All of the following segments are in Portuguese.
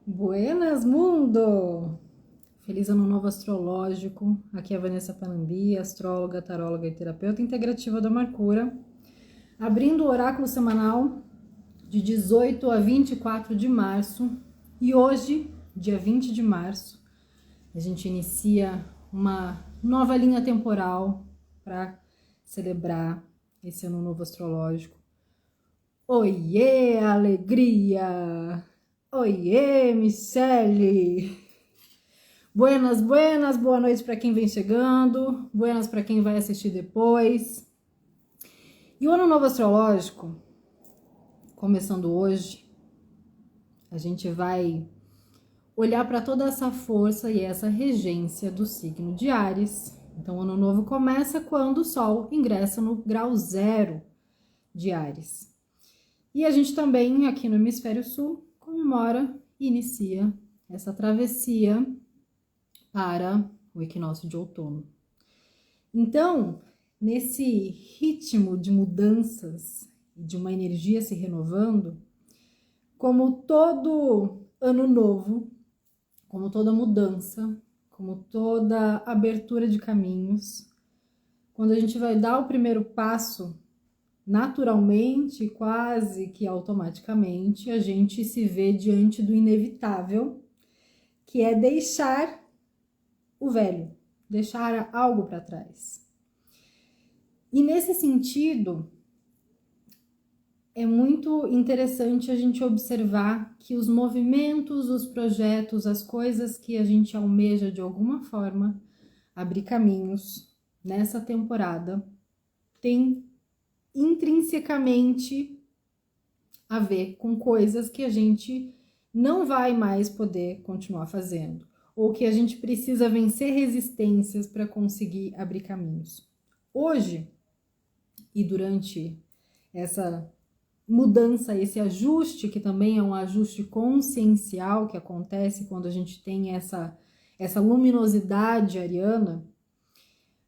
Buenas, mundo! Feliz ano novo astrológico. Aqui é a Vanessa Panambi, astróloga, taróloga e terapeuta integrativa da Mercúria, abrindo o oráculo semanal de 18 a 24 de março. E hoje, dia 20 de março, a gente inicia uma nova linha temporal para celebrar esse ano novo astrológico. Oiê, alegria! Oiê, Michele! Buenas, buenas, boa noite para quem vem chegando, buenas para quem vai assistir depois. E o ano novo astrológico, começando hoje, a gente vai olhar para toda essa força e essa regência do signo de Áries. Então, o ano novo começa quando o Sol ingressa no grau 0 de Áries. E a gente também, aqui no Hemisfério Sul, comemora e inicia essa travessia para o equinócio de outono. Então, nesse ritmo de mudanças e de uma energia se renovando, como todo ano novo, como toda mudança, como toda abertura de caminhos, quando a gente vai dar o primeiro passo, naturalmente, quase que automaticamente, a gente se vê diante do inevitável, que é deixar o velho, deixar algo para trás. E nesse sentido, é muito interessante a gente observar que os movimentos, os projetos, as coisas que a gente almeja de alguma forma abrir caminhos nessa temporada tem intrinsecamente a ver com coisas que a gente não vai mais poder continuar fazendo, ou que a gente precisa vencer resistências para conseguir abrir caminhos. Hoje, e durante essa mudança, esse ajuste, que também é um ajuste consciencial que acontece quando a gente tem essa luminosidade ariana,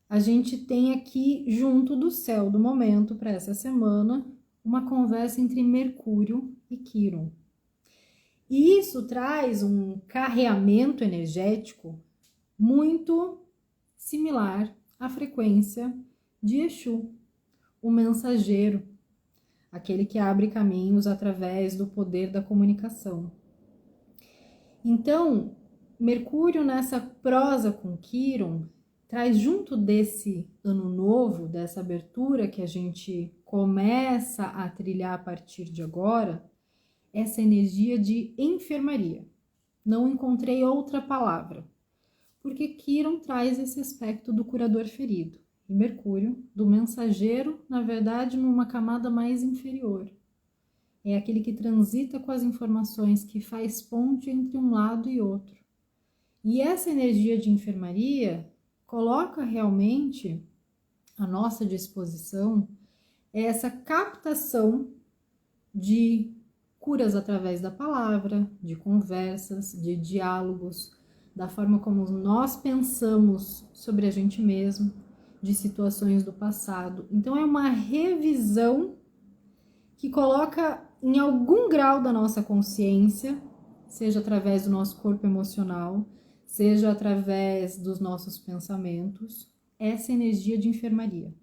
a gente tem aqui, junto do céu do momento para essa semana, uma conversa entre Mercúrio e Quirón. E isso traz um carreamento energético muito similar à frequência de Exu, o mensageiro, aquele que abre caminhos através do poder da comunicação. Então, Mercúrio nessa prosa com Quirón traz junto desse ano novo, dessa abertura que a gente começa a trilhar a partir de agora, essa energia de enfermaria. Não encontrei outra palavra, porque Quirón traz esse aspecto do curador ferido, e Mercúrio, do mensageiro, na verdade, numa camada mais inferior. É aquele que transita com as informações, que faz ponte entre um lado e outro. E essa energia de enfermaria coloca realmente à nossa disposição essa captação de curas através da palavra, de conversas, de diálogos, da forma como nós pensamos sobre a gente mesmo, de situações do passado. Então é uma revisão que coloca em algum grau da nossa consciência, seja através do nosso corpo emocional, seja através dos nossos pensamentos, essa energia de enfermaria.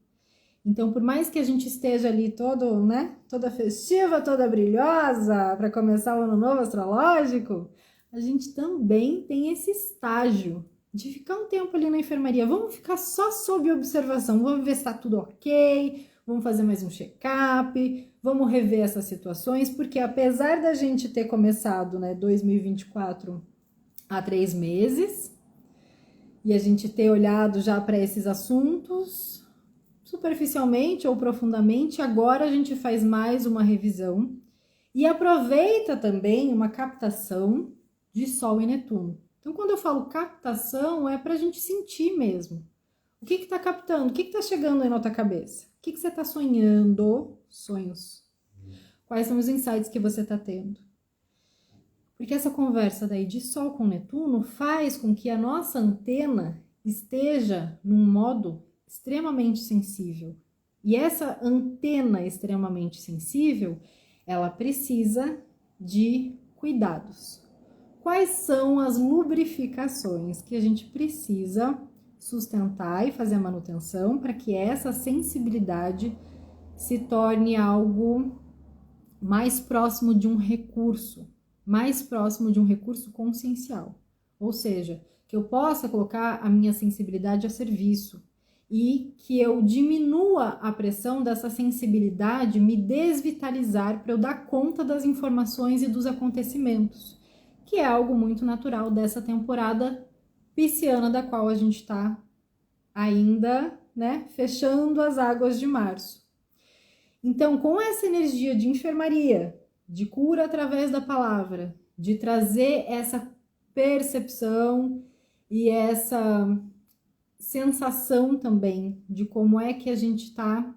Então, por mais que a gente esteja ali toda festiva, toda brilhosa, para começar o ano novo astrológico, a gente também tem esse estágio de ficar um tempo ali na enfermaria. Vamos ficar só sob observação, vamos ver se está tudo ok, vamos fazer mais um check-up, vamos rever essas situações, porque apesar da gente ter começado 2024 há 3 meses, e a gente ter olhado já para esses assuntos superficialmente ou profundamente, agora a gente faz mais uma revisão e aproveita também uma captação de Sol e Netuno. Então, quando eu falo captação, é para a gente sentir mesmo. O que está captando? O que está chegando aí na tua cabeça? O que você está sonhando? Sonhos. Quais são os insights que você está tendo? Porque essa conversa daí de Sol com Netuno faz com que a nossa antena esteja num modo extremamente sensível. E essa antena extremamente sensível, ela precisa de cuidados. quais são as lubrificações que a gente precisa sustentar e fazer a manutenção para que essa sensibilidade se torne algo mais próximo de um recurso, mais próximo de um recurso consciencial. Ou seja, que eu possa colocar a minha sensibilidade a serviço e que eu diminua a pressão dessa sensibilidade me desvitalizar para eu dar conta das informações e dos acontecimentos, que é algo muito natural dessa temporada pisciana da qual a gente está ainda, né, fechando as águas de março. Então, com essa energia de enfermaria, de cura através da palavra, de trazer essa percepção e essa sensação também de como é que a gente está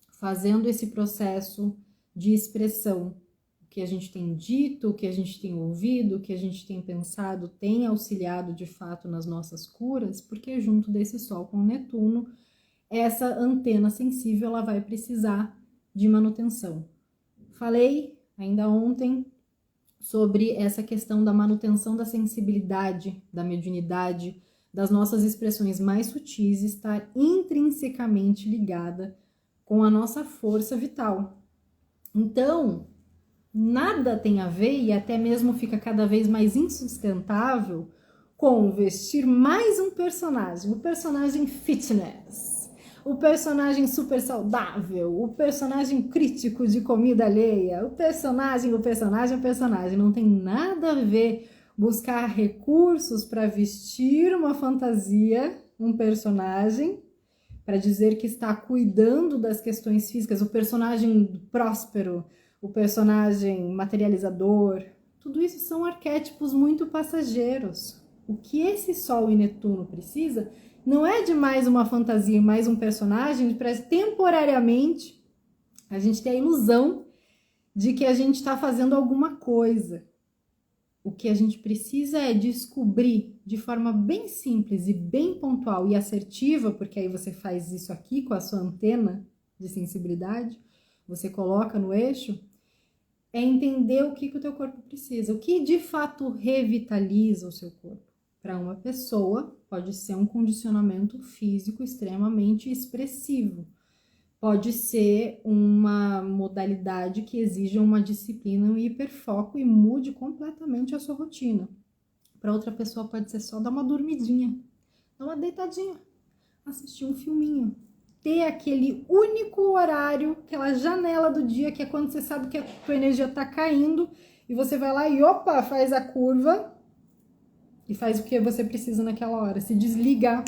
fazendo esse processo de expressão, o que a gente tem dito, o que a gente tem ouvido, o que a gente tem pensado, tem auxiliado de fato nas nossas curas, porque junto desse Sol com Netuno, essa antena sensível ela vai precisar de manutenção. Falei ainda ontem sobre essa questão da manutenção da sensibilidade, da mediunidade, das nossas expressões mais sutis, estar intrinsecamente ligada com a nossa força vital. Então, nada tem a ver, e até mesmo fica cada vez mais insustentável, com vestir mais um personagem, o personagem fitness, o personagem super saudável, o personagem crítico de comida alheia, o personagem. Não tem nada a ver buscar recursos para vestir uma fantasia, um personagem, para dizer que está cuidando das questões físicas, o personagem próspero, o personagem materializador. Tudo isso são arquétipos muito passageiros. O que esse Sol e Netuno precisa não é de mais uma fantasia, mais um personagem, para temporariamente a gente ter a ilusão de que a gente está fazendo alguma coisa. O que a gente precisa é descobrir de forma bem simples e bem pontual e assertiva, porque aí você faz isso aqui com a sua antena de sensibilidade, você coloca no eixo, é entender o que o teu corpo precisa, o que de fato revitaliza o seu corpo. Para uma pessoa, pode ser um condicionamento físico extremamente expressivo. Pode ser uma modalidade que exija uma disciplina, um hiperfoco e mude completamente a sua rotina. Para outra pessoa pode ser só dar uma dormidinha, dar uma deitadinha, assistir um filminho. Ter aquele único horário, aquela janela do dia, que é quando você sabe que a tua energia está caindo e você vai lá e opa, faz a curva e faz o que você precisa naquela hora. Se desliga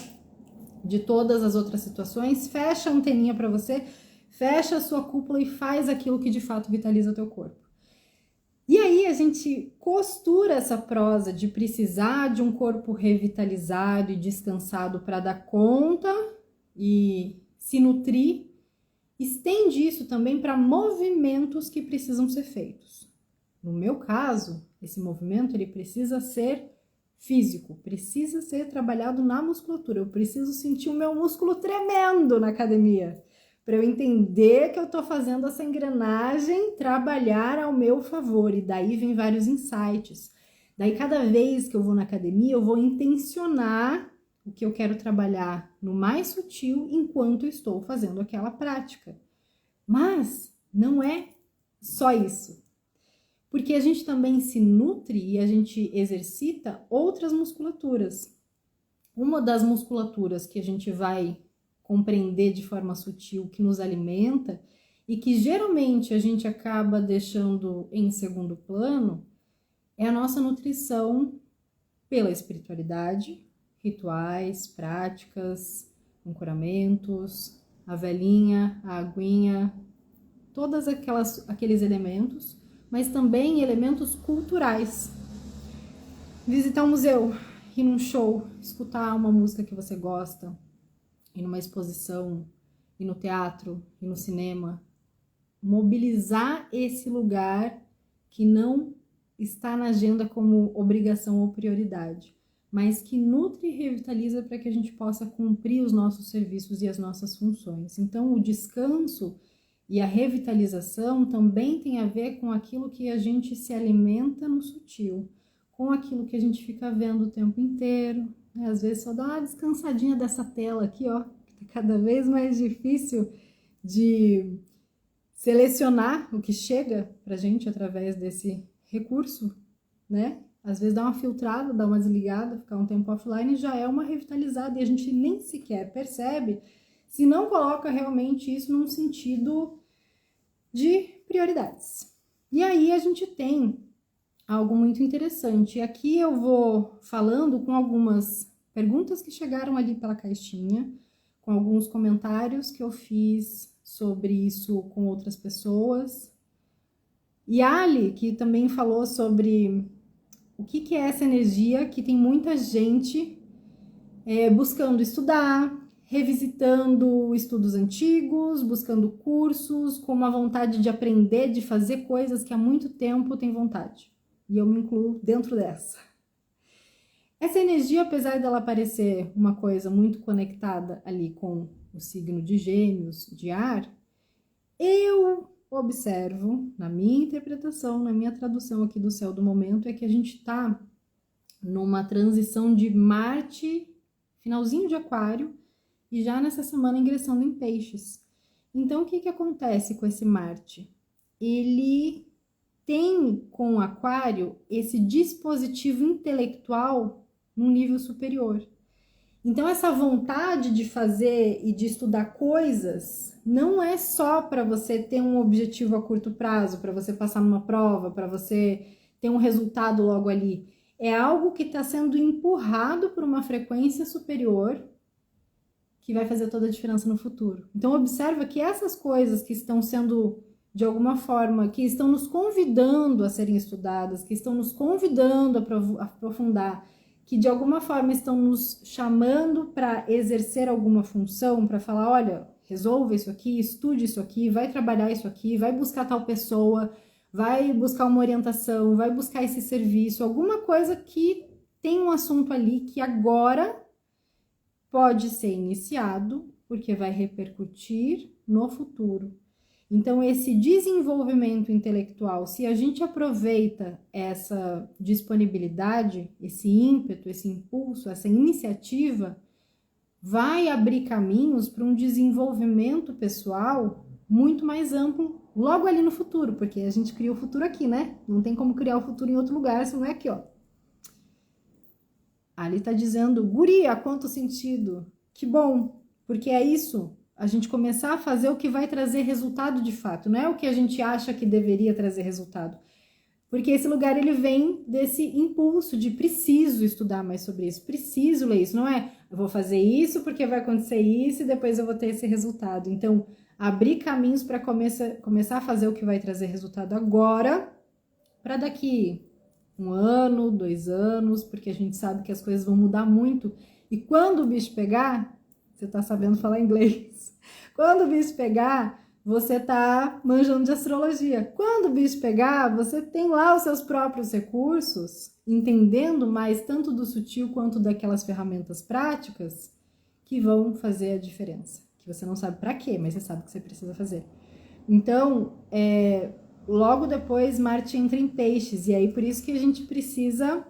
de todas as outras situações, fecha a anteninha para você, fecha a sua cúpula e faz aquilo que de fato vitaliza o teu corpo. E aí a gente costura essa prosa de precisar de um corpo revitalizado e descansado para dar conta e se nutrir, estende isso também para movimentos que precisam ser feitos. No meu caso, esse movimento ele precisa ser físico, precisa ser trabalhado na musculatura. Eu preciso sentir o meu músculo tremendo na academia, para eu entender que eu estou fazendo essa engrenagem trabalhar ao meu favor. E daí vem vários insights. Daí cada vez que eu vou na academia, eu vou intencionar o que eu quero trabalhar no mais sutil enquanto eu estou fazendo aquela prática. Mas não é só isso. Porque a gente também se nutre e a gente exercita outras musculaturas. Uma das musculaturas que a gente vai compreender de forma sutil, que nos alimenta e que geralmente a gente acaba deixando em segundo plano, é a nossa nutrição pela espiritualidade, rituais, práticas, ancoramentos, a velinha, a aguinha, todos aqueles elementos, mas também elementos culturais. Visitar um museu, ir num show, escutar uma música que você gosta, ir numa exposição, ir no teatro, ir no cinema. Mobilizar esse lugar que não está na agenda como obrigação ou prioridade, mas que nutre e revitaliza para que a gente possa cumprir os nossos serviços e as nossas funções. Então, o descanso e a revitalização também tem a ver com aquilo que a gente se alimenta no sutil, com aquilo que a gente fica vendo o tempo inteiro, né? Às vezes só dá uma descansadinha dessa tela aqui, ó, que tá cada vez mais difícil de selecionar o que chega pra gente através desse recurso, né? Às vezes dá uma filtrada, dá uma desligada, ficar um tempo offline já é uma revitalizada e a gente nem sequer percebe se não coloca realmente isso num sentido de prioridades. E aí a gente tem algo muito interessante. Aqui eu vou falando com algumas perguntas que chegaram ali pela caixinha, com alguns comentários que eu fiz sobre isso com outras pessoas. E Ali, que também falou sobre o que é essa energia, que tem muita gente buscando estudar, revisitando estudos antigos, buscando cursos, com uma vontade de aprender, de fazer coisas que há muito tempo tem vontade. E eu me incluo dentro dessa. Essa energia, apesar dela parecer uma coisa muito conectada ali com o signo de Gêmeos, de ar, eu observo, na minha interpretação, na minha tradução aqui do céu do momento, é que a gente está numa transição de Marte, finalzinho de Aquário, e já nessa semana ingressando em Peixes. Então, o que acontece com esse Marte? Ele tem com o Aquário esse dispositivo intelectual num nível superior. Então, essa vontade de fazer e de estudar coisas não é só para você ter um objetivo a curto prazo, para você passar numa prova, para você ter um resultado logo ali. É algo que está sendo empurrado por uma frequência superior que vai fazer toda a diferença no futuro. Então, observa que essas coisas que estão sendo, de alguma forma, que estão nos convidando a serem estudadas, que estão nos convidando a aprofundar, que de alguma forma estão nos chamando para exercer alguma função, para falar, olha, resolva isso aqui, estude isso aqui, vai trabalhar isso aqui, vai buscar tal pessoa, vai buscar uma orientação, vai buscar esse serviço, alguma coisa que tem um assunto ali que agora pode ser iniciado, porque vai repercutir no futuro. Então, esse desenvolvimento intelectual, se a gente aproveita essa disponibilidade, esse ímpeto, esse impulso, essa iniciativa, vai abrir caminhos para um desenvolvimento pessoal muito mais amplo logo ali no futuro, porque a gente cria o futuro aqui, né? Não tem como criar o futuro em outro lugar, se não é aqui, ó. Ali tá dizendo, guria, quanto sentido. Que bom, porque é isso. A gente começar a fazer o que vai trazer resultado de fato, não é o que a gente acha que deveria trazer resultado. Porque esse lugar, ele vem desse impulso de preciso estudar mais sobre isso, preciso ler isso, não é? Eu vou fazer isso porque vai acontecer isso e depois eu vou ter esse resultado. Então, abrir caminhos para começar a fazer o que vai trazer resultado agora, para daqui 1 ano, 2 anos, porque a gente sabe que as coisas vão mudar muito. E quando o bicho pegar, você tá sabendo falar inglês. Quando o bicho pegar, você tá manjando de astrologia. Quando o bicho pegar, você tem lá os seus próprios recursos, entendendo mais tanto do sutil quanto daquelas ferramentas práticas que vão fazer a diferença. Que você não sabe para quê, mas você sabe que você precisa fazer. Então, logo depois Marte entra em Peixes, e aí por isso que a gente precisa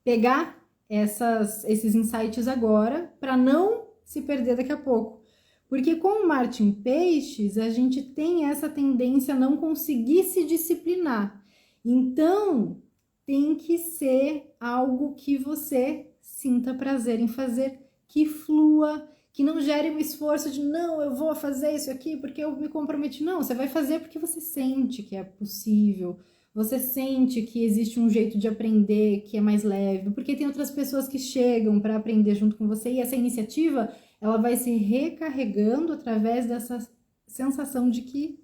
pegar esses insights agora para não se perder daqui a pouco. Porque com Marte em Peixes, a gente tem essa tendência a não conseguir se disciplinar. Então, tem que ser algo que você sinta prazer em fazer, que flua, que não gere um esforço de não, eu vou fazer isso aqui porque eu me comprometi. Não, você vai fazer porque você sente que é possível, você sente que existe um jeito de aprender que é mais leve, porque tem outras pessoas que chegam para aprender junto com você e essa iniciativa, ela vai se recarregando através dessa sensação de que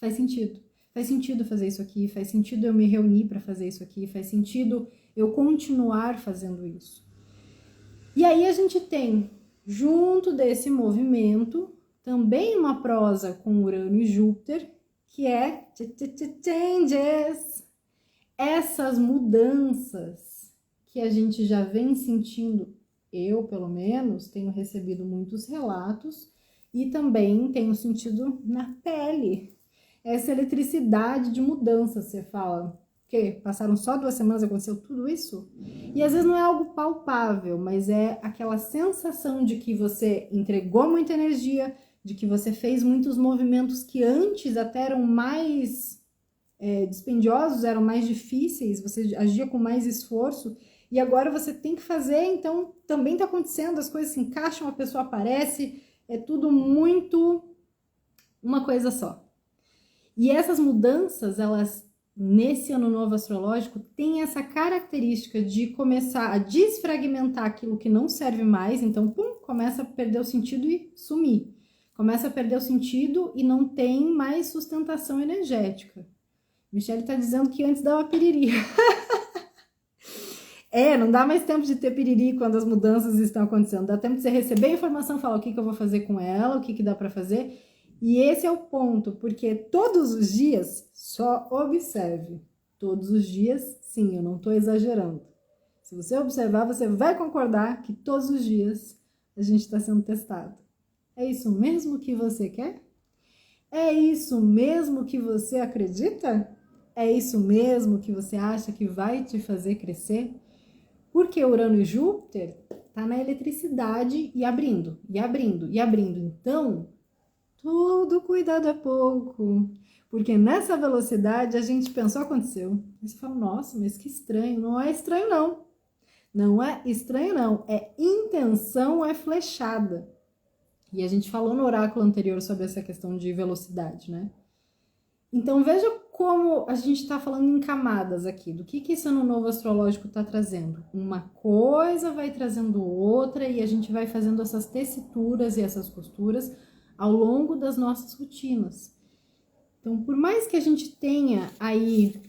faz sentido. Faz sentido fazer isso aqui, faz sentido eu me reunir para fazer isso aqui, faz sentido eu continuar fazendo isso. E aí a gente tem, junto desse movimento, também uma prosa com Urano e Júpiter, que é changes, essas mudanças que a gente já vem sentindo, eu pelo menos tenho recebido muitos relatos e também tenho sentido na pele essa eletricidade de mudança. Você fala, porque passaram só 2 semanas e aconteceu tudo isso. E às vezes não é algo palpável, mas é aquela sensação de que você entregou muita energia, de que você fez muitos movimentos que antes até eram mais dispendiosos, eram mais difíceis, você agia com mais esforço, e agora você tem que fazer, então também está acontecendo, as coisas se encaixam, a pessoa aparece, é tudo muito uma coisa só. E essas mudanças, elas, nesse ano novo astrológico, têm essa característica de começar a desfragmentar aquilo que não serve mais, então, pum, começa a perder o sentido e sumir. Começa a perder o sentido e não tem mais sustentação energética. Michele tá dizendo que antes dava piriri. Não dá mais tempo de ter piriri quando as mudanças estão acontecendo. Dá tempo de você receber a informação, falar o que eu vou fazer com ela, o que dá para fazer. E esse é o ponto, porque todos os dias, só observe. Todos os dias, sim, eu não estou exagerando. Se você observar, você vai concordar que todos os dias a gente está sendo testado. É isso mesmo que você quer? É isso mesmo que você acredita? É isso mesmo que você acha que vai te fazer crescer? Porque Urano e Júpiter tá na eletricidade e abrindo, e abrindo, e abrindo. Então, tudo cuidado é pouco. Porque nessa velocidade a gente pensou, aconteceu. Aí você fala, nossa, mas que estranho. Não é estranho, não. Não é estranho, não. É intenção, é flechada. E a gente falou no oráculo anterior sobre essa questão de velocidade, né? Então, veja como a gente está falando em camadas aqui. Do que esse ano novo astrológico está trazendo? Uma coisa vai trazendo outra e a gente vai fazendo essas tessituras e essas costuras ao longo das nossas rotinas. Então, por mais que a gente tenha aí,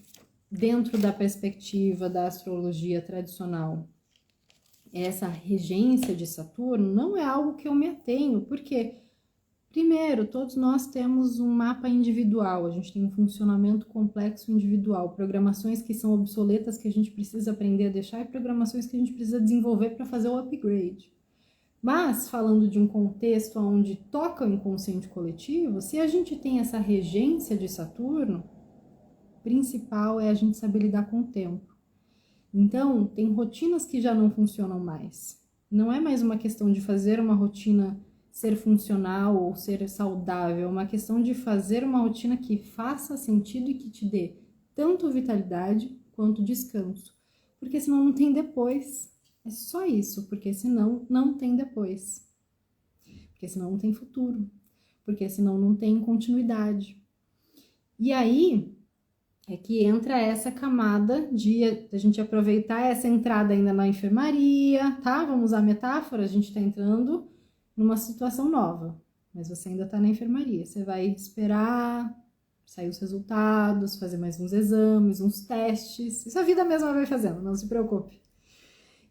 dentro da perspectiva da astrologia tradicional, essa regência de Saturno, não é algo que eu me atenho, porque, primeiro, todos nós temos um mapa individual, a gente tem um funcionamento complexo individual, programações que são obsoletas que a gente precisa aprender a deixar e programações que a gente precisa desenvolver para fazer o upgrade. Mas, falando de um contexto onde toca o inconsciente coletivo, se a gente tem essa regência de Saturno, o principal é a gente saber lidar com o tempo. Então, tem rotinas que já não funcionam mais. Não é mais uma questão de fazer uma rotina ser funcional ou ser saudável, é uma questão de fazer uma rotina que faça sentido e que te dê tanto vitalidade quanto descanso. Porque senão não tem depois. É só isso, porque senão não tem depois. Porque senão não tem futuro. Porque senão não tem continuidade. E aí é que entra essa camada de a gente aproveitar essa entrada ainda na enfermaria, tá? Vamos usar a metáfora, a gente tá entrando numa situação nova, mas você ainda tá na enfermaria. Você vai esperar sair os resultados, fazer mais uns exames, uns testes. Isso a vida mesma vai fazendo, não se preocupe.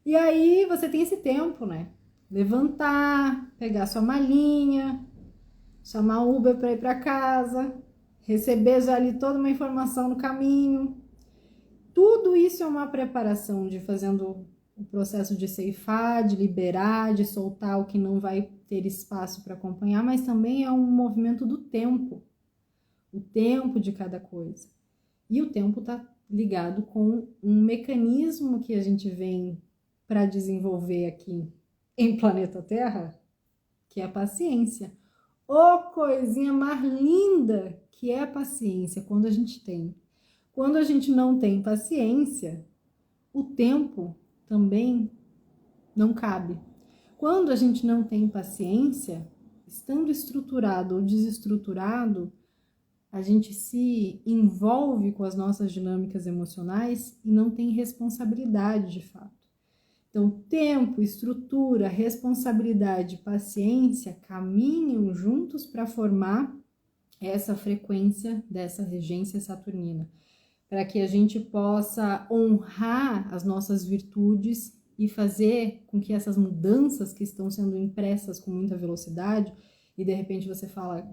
E aí você tem esse tempo, né? Levantar, pegar sua malinha, chamar o Uber para ir para casa, receber já ali toda uma informação no caminho. Tudo isso é uma preparação de fazendo o processo de ceifar, de liberar, de soltar o que não vai ter espaço para acompanhar, mas também é um movimento do tempo, o tempo de cada coisa. E o tempo está ligado com um mecanismo que a gente vem para desenvolver aqui em planeta Terra, que é a paciência. Ô, coisinha mais linda que é a paciência quando a gente tem. Quando a gente não tem paciência, o tempo também não cabe. Quando a gente não tem paciência, estando estruturado ou desestruturado, a gente se envolve com as nossas dinâmicas emocionais e não tem responsabilidade de fato. Então, tempo, estrutura, responsabilidade, paciência caminham juntos para formar essa frequência dessa regência saturnina, para que a gente possa honrar as nossas virtudes e fazer com que essas mudanças que estão sendo impressas com muita velocidade, e de repente você fala,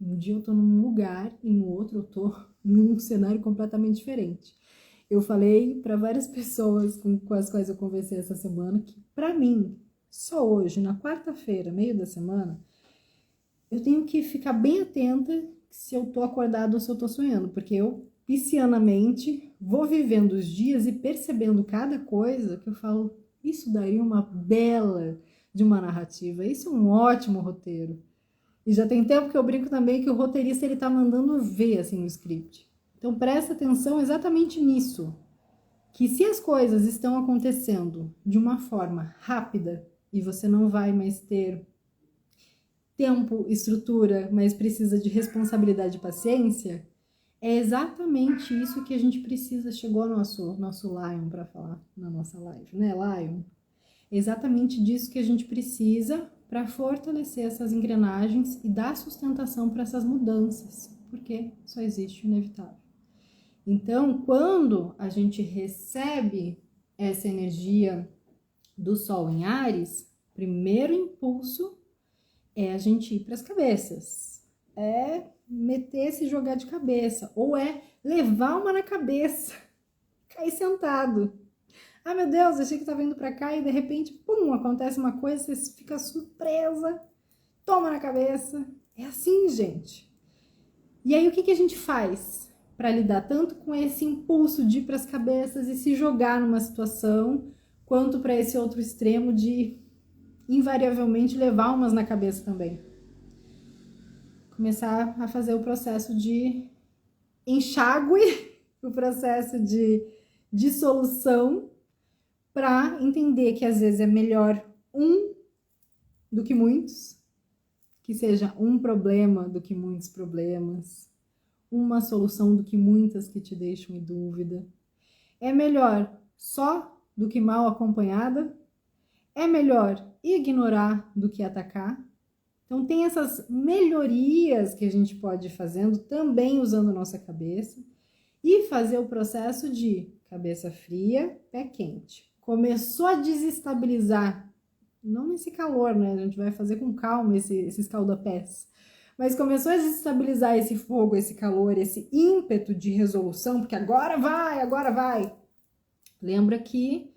um dia eu tô num lugar e no outro eu tô num cenário completamente diferente. Eu falei para várias pessoas com as quais eu conversei essa semana que, para mim, só hoje, na quarta-feira, meio da semana, eu tenho que ficar bem atenta se eu tô acordada ou se eu tô sonhando, porque eu, piscianamente, vou vivendo os dias e percebendo cada coisa que eu falo, isso daria uma bela de uma narrativa, isso é um ótimo roteiro. E já tem tempo que eu brinco também que o roteirista ele tá mandando ver assim no script. Então presta atenção exatamente nisso, que se as coisas estão acontecendo de uma forma rápida e você não vai mais ter tempo, estrutura, mas precisa de responsabilidade e paciência, é exatamente isso que a gente precisa. Chegou nosso Lion para falar na nossa live, né, Lion? É exatamente disso que a gente precisa para fortalecer essas engrenagens e dar sustentação para essas mudanças, porque só existe o inevitável. Então, quando a gente recebe essa energia do Sol em Áries, primeiro impulso é a gente ir para as cabeças, é meter, se jogar de cabeça, ou é levar uma na cabeça, cair sentado. Ah, meu Deus, achei que estava indo para cá e de repente, pum, acontece uma coisa, você fica surpresa, toma na cabeça. É assim, gente. E aí, o que a gente faz para lidar tanto com esse impulso de ir para as cabeças e se jogar numa situação, quanto para esse outro extremo de invariavelmente levar umas na cabeça também? Começar a fazer o processo de enxágue, o processo de dissolução, para entender que às vezes é melhor um do que muitos, que seja um problema do que muitos problemas, uma solução do que muitas que te deixam em dúvida. É melhor só do que mal acompanhada, é melhor ignorar do que atacar. Então tem essas melhorias que a gente pode ir fazendo também usando a nossa cabeça e fazer o processo de cabeça fria, pé quente. Começou a desestabilizar, não nesse calor, né? A gente vai fazer com calma esses escaldapés. Mas começou a desestabilizar esse fogo, esse calor, esse ímpeto de resolução, porque agora vai, agora vai. Lembra que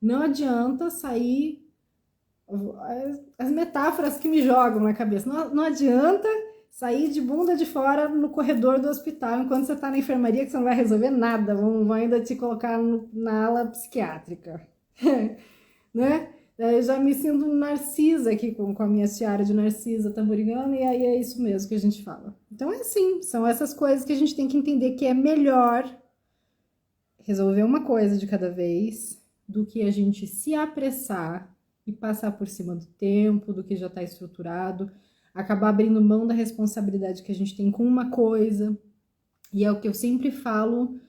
não adianta sair as metáforas que me jogam na cabeça. Não adianta sair de bunda de fora no corredor do hospital enquanto você está na enfermaria, que você não vai resolver nada. Vão ainda te colocar na ala psiquiátrica. Né? Eu já me sinto narcisa aqui com a minha tiara de narcisa tamborigana, e aí é isso mesmo que a gente fala. Então é assim, são essas coisas que a gente tem que entender que é melhor resolver uma coisa de cada vez do que a gente se apressar e passar por cima do tempo, do que já está estruturado, acabar abrindo mão da responsabilidade que a gente tem com uma coisa. E é o que eu sempre falo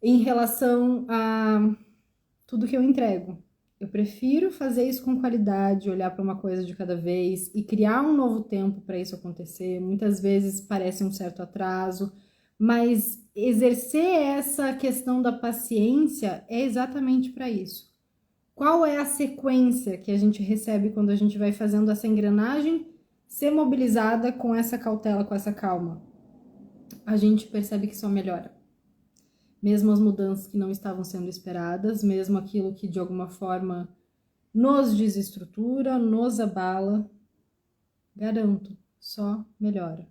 em relação a tudo que eu entrego. Eu prefiro fazer isso com qualidade, olhar para uma coisa de cada vez e criar um novo tempo para isso acontecer. Muitas vezes parece um certo atraso, mas exercer essa questão da paciência é exatamente para isso. Qual é a sequência que a gente recebe quando a gente vai fazendo essa engrenagem ser mobilizada com essa cautela, com essa calma? A gente percebe que só melhora. Mesmo as mudanças que não estavam sendo esperadas, mesmo aquilo que de alguma forma nos desestrutura, nos abala, garanto, só melhora.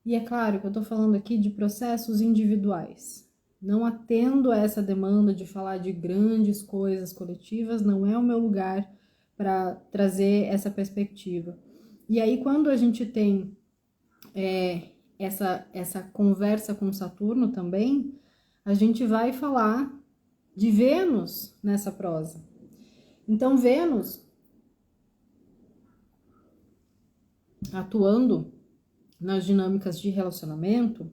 E é claro que eu estou falando aqui de processos individuais. Não atendo a essa demanda de falar de grandes coisas coletivas, não é o meu lugar para trazer essa perspectiva. E aí, quando a gente tem essa conversa com Saturno também, a gente vai falar de Vênus nessa prosa. Então, Vênus atuando nas dinâmicas de relacionamento,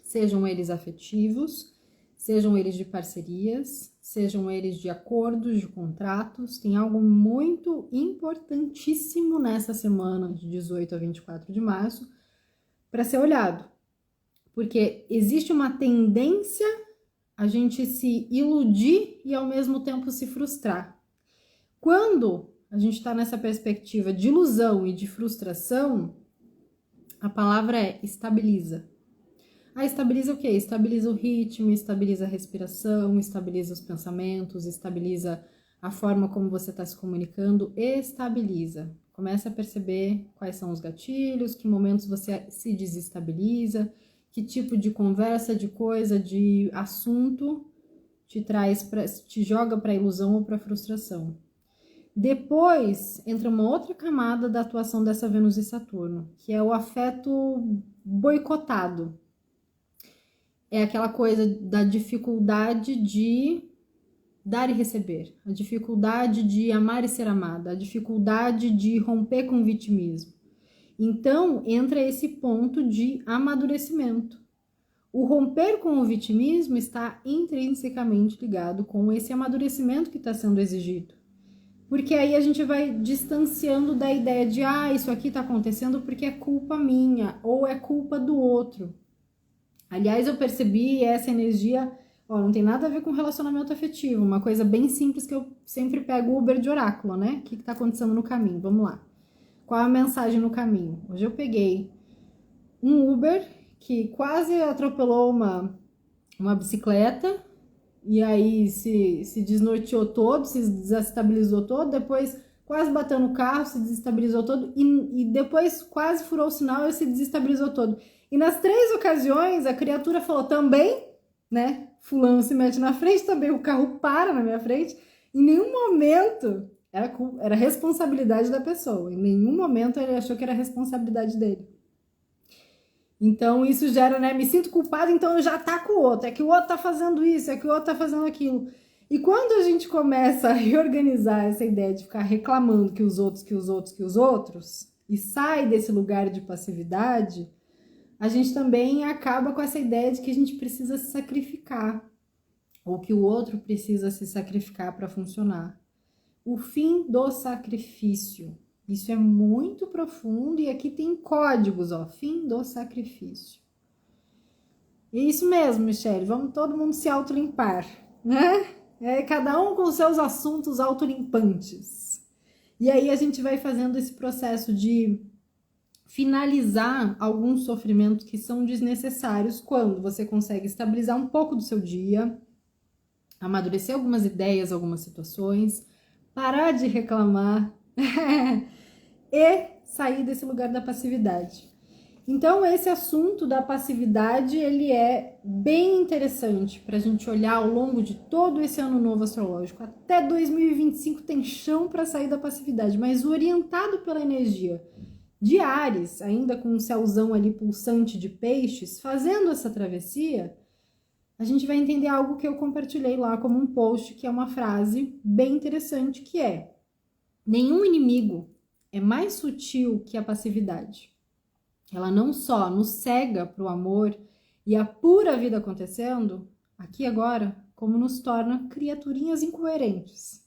sejam eles afetivos, sejam eles de parcerias, sejam eles de acordos, de contratos, tem algo muito importantíssimo nessa semana de 18 a 24 de março para ser olhado. Porque existe uma tendência a gente se iludir e ao mesmo tempo se frustrar. Quando a gente está nessa perspectiva de ilusão e de frustração, a palavra é estabiliza. Estabiliza o quê? Estabiliza o ritmo, estabiliza a respiração, estabiliza os pensamentos, estabiliza a forma como você está se comunicando, estabiliza. Começa a perceber quais são os gatilhos, que momentos você se desestabiliza, que tipo de conversa, de coisa, de assunto te joga para a ilusão ou para a frustração. Depois entra uma outra camada da atuação dessa Vênus e Saturno, que é o afeto boicotado. É aquela coisa da dificuldade de dar e receber, a dificuldade de amar e ser amada, a dificuldade de romper com o vitimismo. Então, entra esse ponto de amadurecimento. O romper com o vitimismo está intrinsecamente ligado com esse amadurecimento que está sendo exigido. Porque aí a gente vai distanciando da ideia de isso aqui está acontecendo porque é culpa minha ou é culpa do outro. Aliás, eu percebi essa energia, não tem nada a ver com relacionamento afetivo, uma coisa bem simples que eu sempre pego o Uber de oráculo, né? O que está acontecendo no caminho? Vamos lá. Qual é a mensagem no caminho? Hoje eu peguei um Uber que quase atropelou uma bicicleta e aí se desnorteou todo, se desestabilizou todo, depois quase bateu no carro, se desestabilizou todo e depois quase furou o sinal e se desestabilizou todo. E nas 3 ocasiões a criatura falou também, né? Fulano se mete na frente, também o carro para na minha frente. Em nenhum momento era responsabilidade da pessoa. Em nenhum momento ele achou que era responsabilidade dele. Então isso gera, né? Me sinto culpada, então eu já ataco o outro. É que o outro tá fazendo isso, é que o outro tá fazendo aquilo. E quando a gente começa a reorganizar essa ideia de ficar reclamando que os outros, e sai desse lugar de passividade, a gente também acaba com essa ideia de que a gente precisa se sacrificar, ou que o outro precisa se sacrificar para funcionar. O fim do sacrifício. Isso é muito profundo e aqui tem códigos, fim do sacrifício. É isso mesmo, Michele, vamos todo mundo se autolimpar, né? Cada um com seus assuntos autolimpantes. E aí a gente vai fazendo esse processo de finalizar alguns sofrimentos que são desnecessários quando você consegue estabilizar um pouco do seu dia, amadurecer algumas ideias, algumas situações, parar de reclamar e sair desse lugar da passividade. Então, esse assunto da passividade, ele é bem interessante para a gente olhar ao longo de todo esse ano novo astrológico. Até 2025 tem chão para sair da passividade, mas orientado pela energia de Áries, ainda com um céuzão ali pulsante de peixes, fazendo essa travessia, a gente vai entender algo que eu compartilhei lá como um post, que é uma frase bem interessante, que é: nenhum inimigo é mais sutil que a passividade. Ela não só nos cega para o amor e a pura vida acontecendo, aqui e agora, como nos torna criaturinhas incoerentes.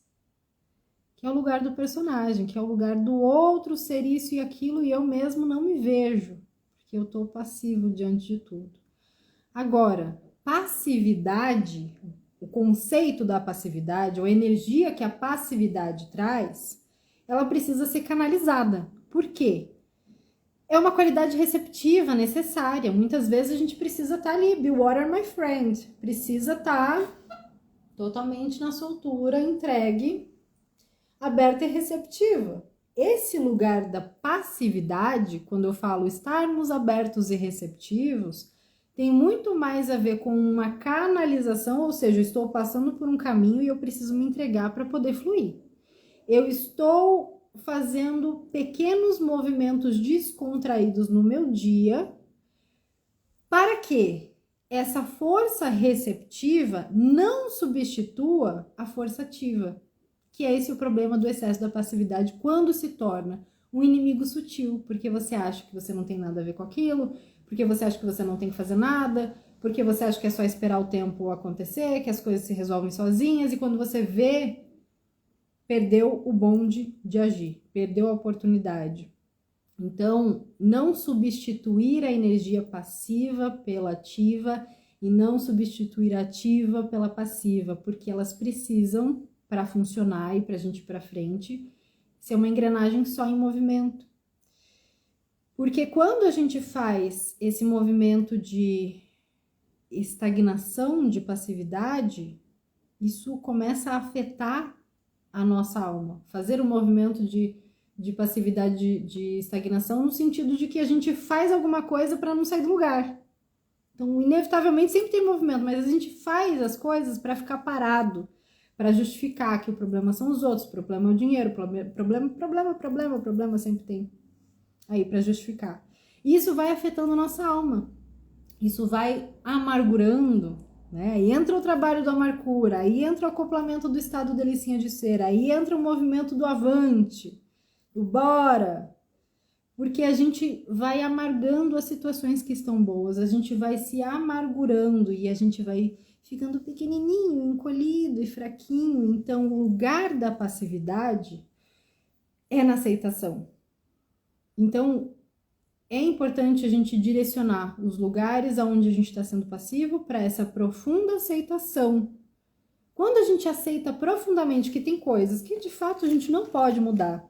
Que é o lugar do personagem, que é o lugar do outro ser isso e aquilo e eu mesmo não me vejo, porque eu estou passivo diante de tudo. Agora, passividade, o conceito da passividade, ou a energia que a passividade traz, ela precisa ser canalizada. Por quê? É uma qualidade receptiva necessária. Muitas vezes a gente precisa estar ali, be water my friend, precisa estar totalmente na soltura, entregue, aberta e receptiva. Esse lugar da passividade, quando eu falo estarmos abertos e receptivos, tem muito mais a ver com uma canalização, ou seja, eu estou passando por um caminho e eu preciso me entregar para poder fluir. Eu estou fazendo pequenos movimentos descontraídos no meu dia para que essa força receptiva não substitua a força ativa, que é esse o problema do excesso da passividade quando se torna um inimigo sutil, porque você acha que você não tem nada a ver com aquilo, porque você acha que você não tem que fazer nada, porque você acha que é só esperar o tempo acontecer, que as coisas se resolvem sozinhas, e quando você vê, perdeu o bonde de agir, perdeu a oportunidade. Então, não substituir a energia passiva pela ativa e não substituir a ativa pela passiva, porque elas precisam, para funcionar e para a gente ir para frente, ser uma engrenagem só em movimento. Porque quando a gente faz esse movimento de estagnação, de passividade, isso começa a afetar a nossa alma. Fazer um movimento de passividade, de estagnação, no sentido de que a gente faz alguma coisa para não sair do lugar. Então, inevitavelmente, sempre tem movimento, mas a gente faz as coisas para ficar parado, para justificar que o problema são os outros, o problema é o dinheiro, problema sempre tem aí para justificar. E isso vai afetando a nossa alma, isso vai amargurando, né? Aí entra o trabalho do amargura, aí entra o acoplamento do estado delicinha de ser, aí entra o movimento do avante, do bora, porque a gente vai amargando as situações que estão boas, a gente vai se amargurando e a gente vai ficando pequenininho, encolhido e fraquinho. Então, o lugar da passividade é na aceitação. Então, é importante a gente direcionar os lugares aonde a gente está sendo passivo para essa profunda aceitação. Quando a gente aceita profundamente que tem coisas que de fato a gente não pode mudar,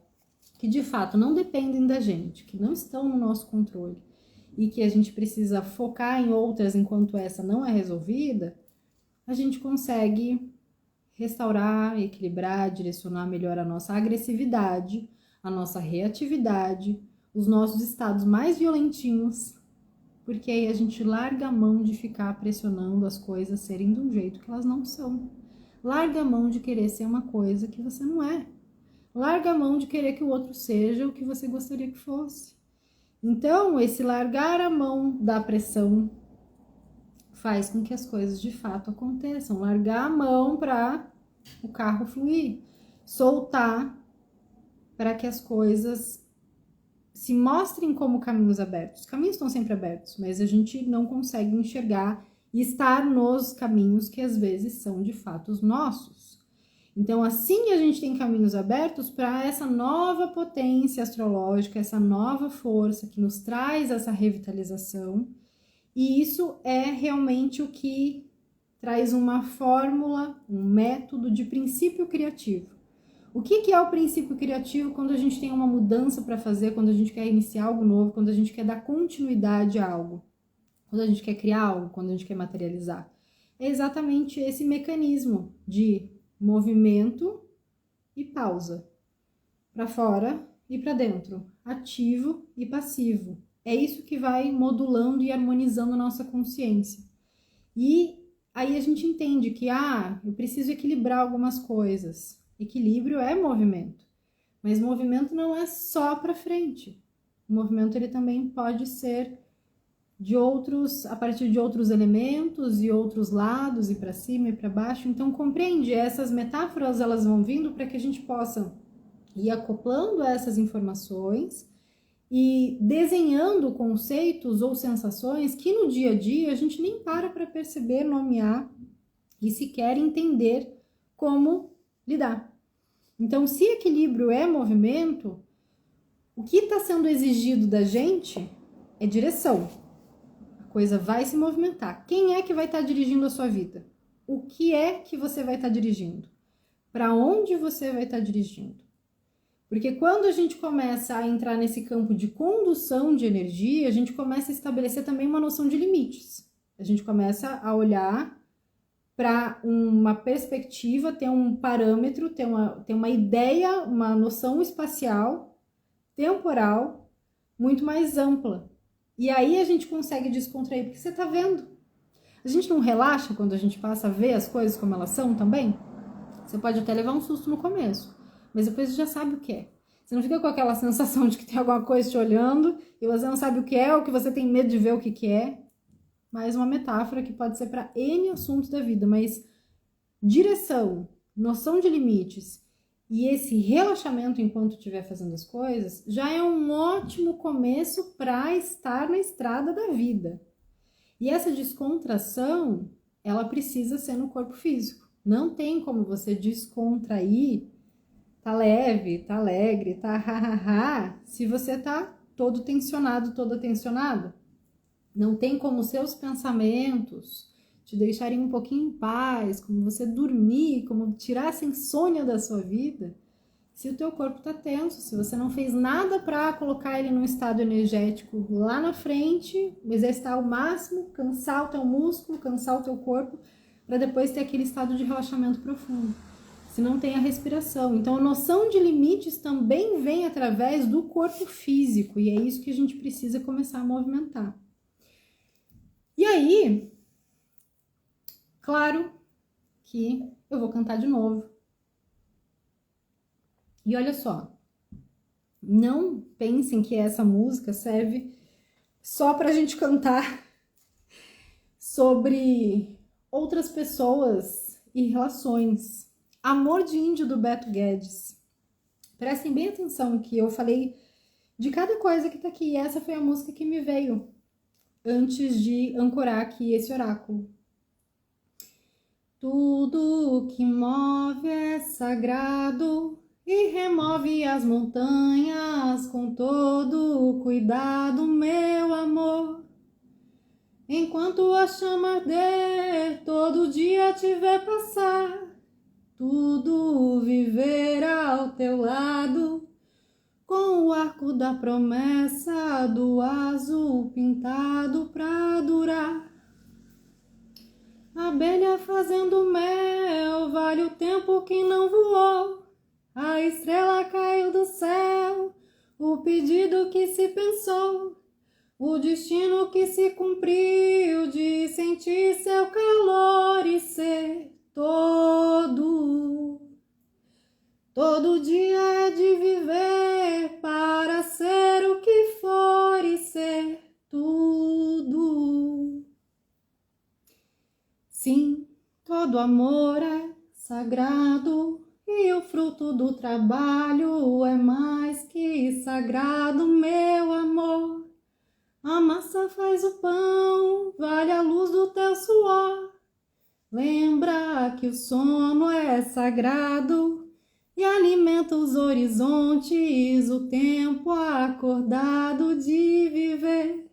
que de fato não dependem da gente, que não estão no nosso controle e que a gente precisa focar em outras enquanto essa não é resolvida, a gente consegue restaurar, equilibrar, direcionar melhor a nossa agressividade, a nossa reatividade, os nossos estados mais violentinhos, porque aí a gente larga a mão de ficar pressionando as coisas serem de um jeito que elas não são. Larga a mão de querer ser uma coisa que você não é. Larga a mão de querer que o outro seja o que você gostaria que fosse. Então, esse largar a mão da pressão faz com que as coisas de fato aconteçam. Largar a mão para o carro fluir. Soltar para que as coisas se mostrem como caminhos abertos. Os caminhos estão sempre abertos, mas a gente não consegue enxergar e estar nos caminhos que às vezes são de fato os nossos. Então, assim a gente tem caminhos abertos para essa nova potência astrológica, essa nova força que nos traz essa revitalização. E isso é realmente o que traz uma fórmula, um método de princípio criativo. O que é o princípio criativo quando a gente tem uma mudança para fazer, quando a gente quer iniciar algo novo, quando a gente quer dar continuidade a algo, quando a gente quer criar algo, quando a gente quer materializar? É exatamente esse mecanismo de movimento e pausa, para fora e para dentro, ativo e passivo. É isso que vai modulando e harmonizando a nossa consciência. E aí a gente entende que, eu preciso equilibrar algumas coisas. Equilíbrio é movimento, mas movimento não é só para frente. O movimento ele também pode ser a partir de outros elementos e outros lados, e para cima e para baixo. Então compreende, essas metáforas elas vão vindo para que a gente possa ir acoplando essas informações e desenhando conceitos ou sensações que no dia a dia a gente nem para perceber, nomear e sequer entender como lidar. Então, se equilíbrio é movimento, o que está sendo exigido da gente é direção. A coisa vai se movimentar. Quem é que vai estar dirigindo a sua vida? O que é que você vai estar dirigindo? Para onde você vai estar dirigindo? Porque quando a gente começa a entrar nesse campo de condução de energia, a gente começa a estabelecer também uma noção de limites. A gente começa a olhar para uma perspectiva, ter um parâmetro, ter uma ideia, uma noção espacial, temporal, muito mais ampla. E aí a gente consegue descontrair, porque você está vendo. A gente não relaxa quando a gente passa a ver as coisas como elas são também? Você pode até levar um susto no começo, mas depois você já sabe o que é. Você não fica com aquela sensação de que tem alguma coisa te olhando e você não sabe o que é ou que você tem medo de ver o que é. Mais uma metáfora que pode ser para N assuntos da vida, mas direção, noção de limites e esse relaxamento enquanto estiver fazendo as coisas já é um ótimo começo para estar na estrada da vida. E essa descontração, ela precisa ser no corpo físico. Não tem como você descontrair, tá leve, tá alegre, tá ha, se você tá todo tensionado, toda tensionada. Não tem como seus pensamentos te deixarem um pouquinho em paz, como você dormir, como tirar essa insônia da sua vida, se o teu corpo tá tenso, se você não fez nada para colocar ele num estado energético lá na frente, exercitar ao máximo, cansar o teu músculo, cansar o teu corpo, para depois ter aquele estado de relaxamento profundo. Se não tem a respiração. Então, a noção de limites também vem através do corpo físico, e é isso que a gente precisa começar a movimentar. E aí, claro que eu vou cantar de novo. E olha só, não pensem que essa música serve só pra gente cantar sobre outras pessoas e relações. Amor de Índio, do Beto Guedes. Prestem bem atenção que eu falei de cada coisa que tá aqui. E essa foi a música que me veio antes de ancorar aqui esse oráculo. Tudo que move é sagrado e remove as montanhas com todo cuidado, meu amor. Enquanto a chama arder, todo dia te ver passar, tudo viver ao teu lado, com o arco da promessa do azul pintado pra durar. Abelha fazendo mel, vale o tempo que não voou. A estrela caiu do céu, o pedido que se pensou, o destino que se cumpriu de sentir seu calor e ser todo. Todo dia é de viver para ser o que for e ser tudo. Sim, todo amor é sagrado e o fruto do trabalho é mais que sagrado, meu amor. A massa faz o pão, vale a luz do teu suor. Lembra que o sono é sagrado e alimenta os horizontes, o tempo acordado de viver.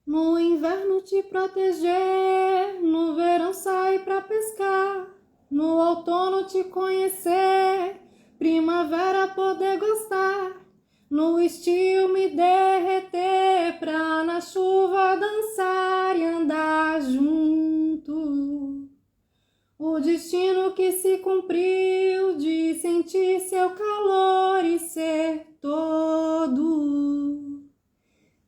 No inverno te proteger, no verão sair pra pescar, no outono te conhecer, primavera poder gostar, no estio me derreter pra na chuva dançar e andar junto. O destino que se cumpriu de sentir seu calor e ser todo.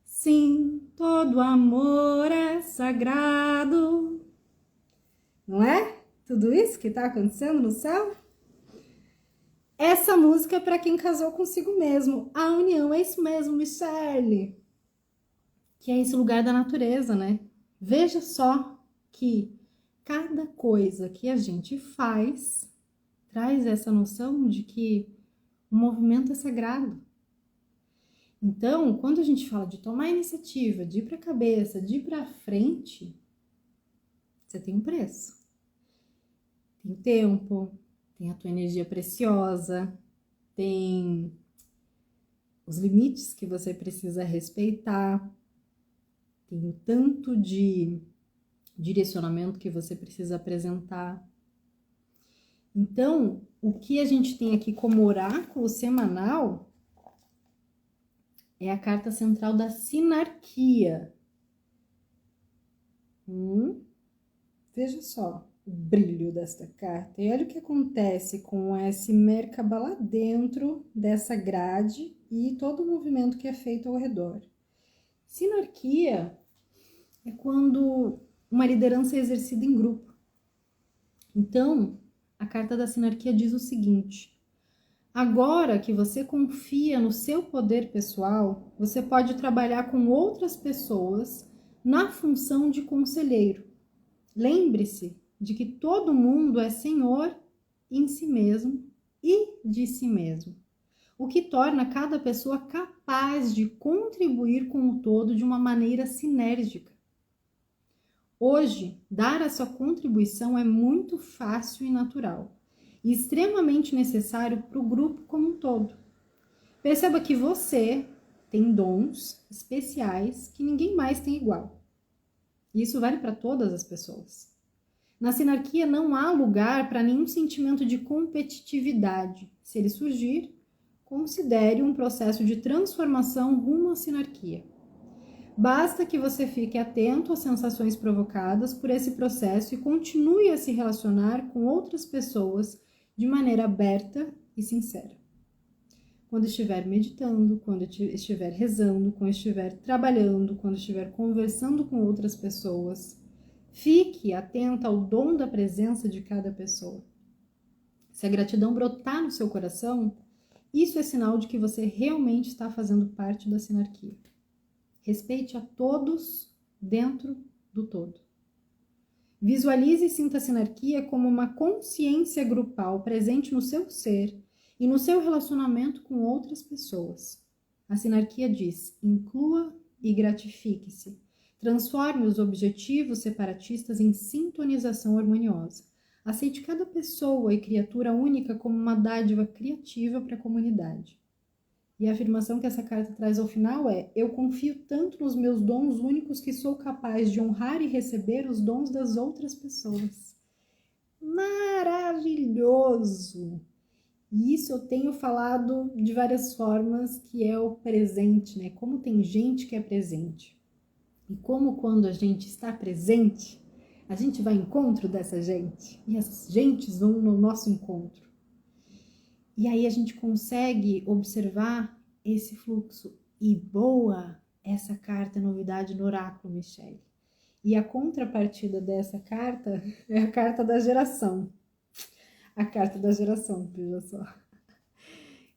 Sim, todo amor é sagrado. Não é? Tudo isso que está acontecendo no céu? Essa música é para quem casou consigo mesmo. A união é isso mesmo, Michele. Que é esse lugar da natureza, né? Veja só que cada coisa que a gente faz traz essa noção de que o movimento é sagrado. Então, quando a gente fala de tomar iniciativa, de ir para a cabeça, de ir para a frente, você tem um preço. Tem o tempo, tem a tua energia preciosa, tem os limites que você precisa respeitar, tem o tanto de direcionamento que você precisa apresentar. Então, o que a gente tem aqui como oráculo semanal é a carta central da sinarquia. Veja só o brilho desta carta. E olha o que acontece com esse Merkaba lá dentro dessa grade e todo o movimento que é feito ao redor. Sinarquia é quando uma liderança é exercida em grupo. Então, a carta da sinarquia diz o seguinte: agora que você confia no seu poder pessoal, você pode trabalhar com outras pessoas na função de conselheiro. Lembre-se de que todo mundo é senhor em si mesmo e de si mesmo, o que torna cada pessoa capaz de contribuir com o todo de uma maneira sinérgica. Hoje, dar a sua contribuição é muito fácil e natural, e extremamente necessário para o grupo como um todo. Perceba que você tem dons especiais que ninguém mais tem igual. E isso vale para todas as pessoas. Na sinarquia não há lugar para nenhum sentimento de competitividade. Se ele surgir, considere um processo de transformação rumo à sinarquia. Basta que você fique atento às sensações provocadas por esse processo e continue a se relacionar com outras pessoas de maneira aberta e sincera. quando estiver meditando, quando estiver rezando, quando estiver trabalhando, quando estiver conversando com outras pessoas. Fique atenta ao dom da presença de cada pessoa. Se a gratidão brotar no seu coração, isso é sinal de que você realmente está fazendo parte da sinarquia. Respeite a todos dentro do todo. Visualize e sinta a sinarquia como uma consciência grupal presente no seu ser e no seu relacionamento com outras pessoas. A sinarquia diz: inclua e gratifique-se. Transforme os objetivos separatistas em sintonização harmoniosa. Aceite cada pessoa e criatura única como uma dádiva criativa para a comunidade. E a afirmação que essa carta traz ao final é: eu confio tanto nos meus dons únicos que sou capaz de honrar e receber os dons das outras pessoas. Maravilhoso! E isso eu tenho falado de várias formas, que é o presente, né? Como tem gente que é presente. E como quando a gente está presente, a gente vai ao encontro dessa gente. E essas gentes vão no nosso encontro. E aí a gente consegue observar esse fluxo. E boa essa carta novidade no Oráculo Michele. E a contrapartida dessa carta é a carta da geração. A carta da geração, veja só.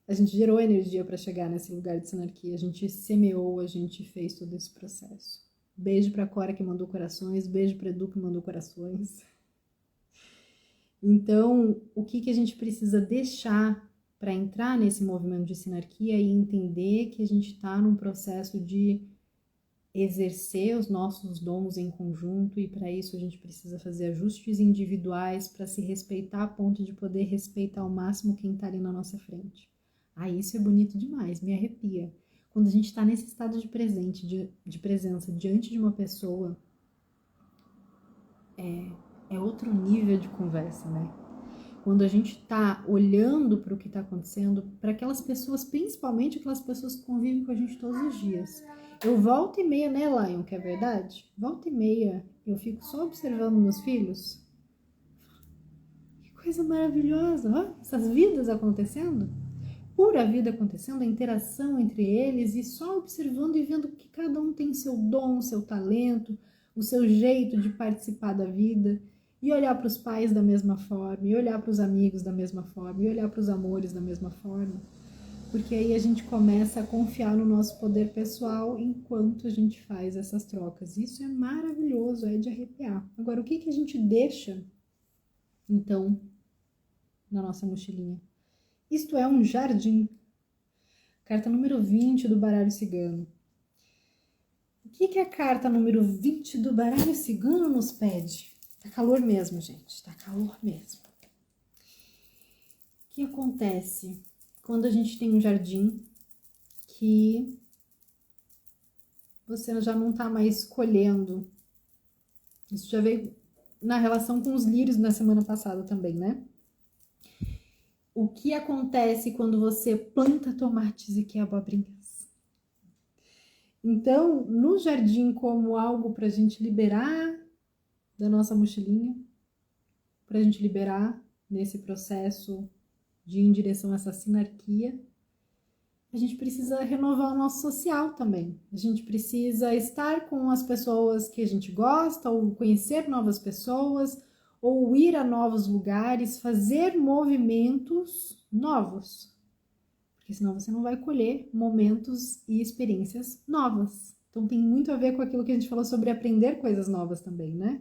A gente gerou energia para chegar nesse lugar de sinarquia. A gente semeou, a gente fez todo esse processo. Beijo para a Cora que mandou corações. Beijo para Edu que mandou corações. Então, o que a gente precisa deixar para entrar nesse movimento de sinarquia e entender que a gente está num processo de exercer os nossos dons em conjunto, e para isso a gente precisa fazer ajustes individuais para se respeitar a ponto de poder respeitar ao máximo quem está ali na nossa frente. Ah, isso é bonito demais, me arrepia. Quando a gente está nesse estado de presença diante de uma pessoa, é outro nível de conversa, né? Quando a gente está olhando para o que está acontecendo, para aquelas pessoas, principalmente aquelas pessoas que convivem com a gente todos os dias. Eu volta e meia, né, Lion, que é verdade? Volta e meia, eu fico só observando meus filhos. Que coisa maravilhosa, ó, essas vidas acontecendo. Pura vida acontecendo, a interação entre eles, e só observando e vendo que cada um tem seu dom, seu talento, o seu jeito de participar da vida. E olhar para os pais da mesma forma, e olhar para os amigos da mesma forma, e olhar para os amores da mesma forma. Porque aí a gente começa a confiar no nosso poder pessoal enquanto a gente faz essas trocas. Isso é maravilhoso, é de arrepiar. Agora, o que a gente deixa, então, na nossa mochilinha? Isto é um jardim. Carta número 20 do baralho cigano. O que a carta número 20 do baralho cigano nos pede? Tá calor mesmo, gente. Tá calor mesmo. O que acontece quando a gente tem um jardim que você já não tá mais colhendo? Isso já veio na relação com os lírios na semana passada também, né? O que acontece quando você planta tomates e quer abobrinhas? Então, no jardim, como algo pra gente liberar da nossa mochilinha, pra gente liberar nesse processo de ir em direção a essa sinarquia, a gente precisa renovar o nosso social também. A gente precisa estar com as pessoas que a gente gosta, ou conhecer novas pessoas, ou ir a novos lugares, fazer movimentos novos. Porque senão você não vai colher momentos e experiências novas. Então tem muito a ver com aquilo que a gente falou sobre aprender coisas novas também, né?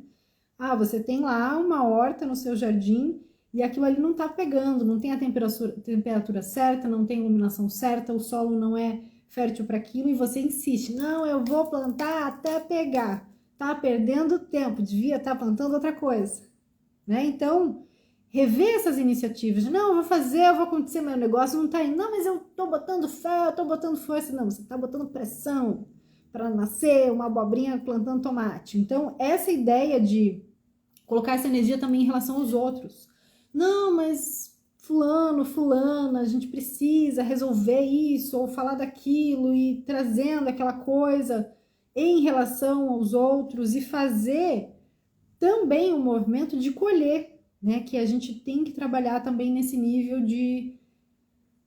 Ah, você tem lá uma horta no seu jardim e aquilo ali não tá pegando, não tem a temperatura certa, não tem a iluminação certa, o solo não é fértil para aquilo e você insiste. Não, eu vou plantar até pegar. Tá perdendo tempo, devia estar plantando outra coisa, né? Então, rever essas iniciativas. Não, eu vou fazer, eu vou acontecer meu negócio, não tá indo. Não, mas eu tô botando fé, eu tô botando força. Não, você tá botando pressão para nascer uma abobrinha plantando tomate. Então, essa ideia de colocar essa energia também em relação aos outros. Não, mas fulano, fulana, a gente precisa resolver isso ou falar daquilo e trazendo aquela coisa em relação aos outros e fazer também um movimento de colher, né? Que a gente tem que trabalhar também nesse nível de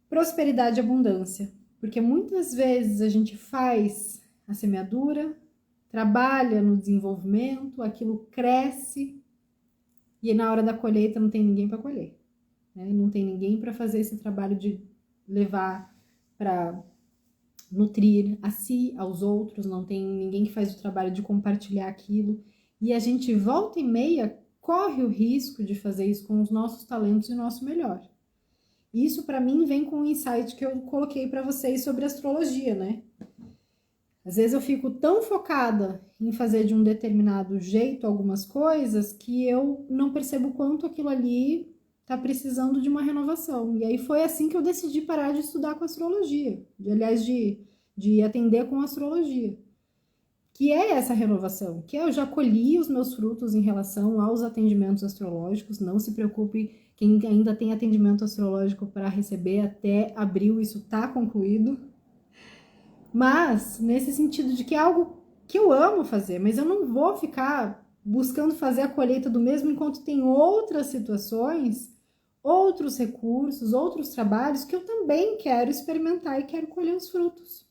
prosperidade e abundância. Porque muitas vezes a gente faz a semeadura, trabalha no desenvolvimento, aquilo cresce e na hora da colheita não tem ninguém para colher, né? Não tem ninguém para fazer esse trabalho de levar para nutrir a si, aos outros, não tem ninguém que faz o trabalho de compartilhar aquilo. E a gente volta e meia corre o risco de fazer isso com os nossos talentos e o nosso melhor. Isso para mim vem com um insight que eu coloquei para vocês sobre astrologia, né? Às vezes eu fico tão focada em fazer de um determinado jeito algumas coisas que eu não percebo quanto aquilo ali tá precisando de uma renovação. E aí foi assim que eu decidi parar de estudar com astrologia, de atender com astrologia. Que é essa renovação, que eu já colhi os meus frutos em relação aos atendimentos astrológicos. Não se preocupe, quem ainda tem atendimento astrológico para receber até abril, isso tá concluído. Mas nesse sentido de que é algo que eu amo fazer, mas eu não vou ficar buscando fazer a colheita do mesmo enquanto tem outras situações, outros recursos, outros trabalhos que eu também quero experimentar e quero colher os frutos.